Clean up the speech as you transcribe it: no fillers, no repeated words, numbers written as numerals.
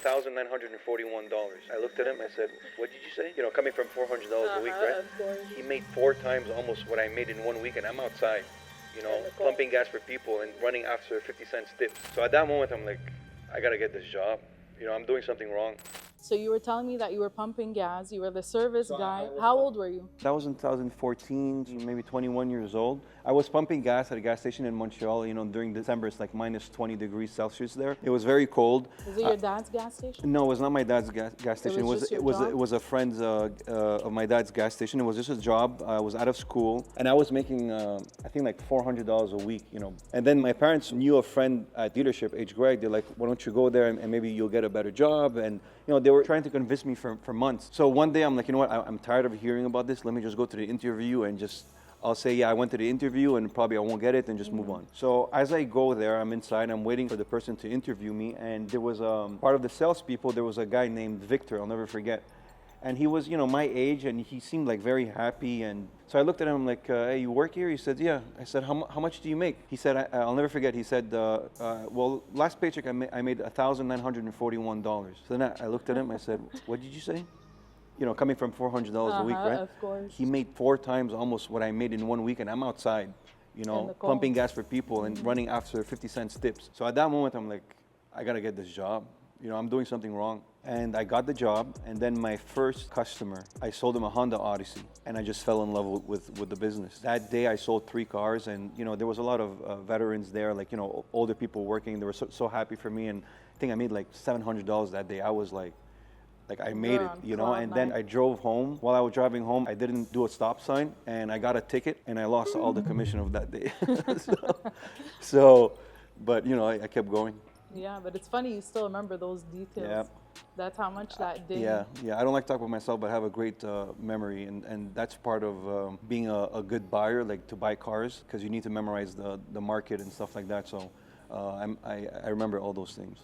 $1,941. I looked at him, I said, what did you say? Coming from $400 a week, right? Of course. He made 4 times almost what I made in 1 week, and I'm outside, In the cold. pumping gas for people and running after 50 cent tips. So at that moment, I'm like, I gotta get this job. I'm doing something wrong. So you were telling me that you were pumping gas, you were the service guy. How old were you? That was in 2014, maybe 21 years old. I was pumping gas at a gas station in Montreal. During December, it's like minus 20 degrees Celsius there. It was very cold. Was it your dad's gas station? No, it was not my dad's gas station. was just your job? It was a friend's of my dad's gas station. It was just a job. I was out of school, and I was making I think like $400 a week. And then my parents knew a friend at dealership, H. Greg. They're like, why don't you go there and maybe you'll get a better job? And they were trying to convince me for months. So one day I'm like, you know what? I'm tired of hearing about this. Let me just go to the interview and I'll say, yeah, I went to the interview and probably I won't get it and just move on. So as I go there, I'm inside, I'm waiting for the person to interview me. And there was part of the salespeople, there was a guy named Victor, I'll never forget. And he was, my age, and he seemed like very happy. And so I looked at him like, hey, you work here? He said, yeah. I said, how much do you make? He said, I'll never forget. He said, well, last paycheck I made $1,941. So then I looked at him. I said, what did you say? Coming from $400 a week, right? Of course. He made 4 times almost what I made in 1 week, and I'm outside, the cold. pumping gas for people and running after 50 cent tips. So at that moment, I'm like, I gotta get this job. I'm doing something wrong. And I got the job, and then my first customer, I sold him a Honda Odyssey, and I just fell in love with the business. That day I sold 3 cars, and there was a lot of veterans there, like older people working. They were so happy for me, and I think I made like $700 that day. I was like I made it, and then I drove home. While I was driving home, I didn't do a stop sign, and I got a ticket, and I lost all the commission of that day. But I kept going. Yeah, but it's funny you still remember those details. Yeah. That's how much that day. Yeah. I don't like to talk about myself, but I have a great memory, and that's part of being a good buyer, like to buy cars, because you need to memorize the market and stuff like that. So I remember all those things.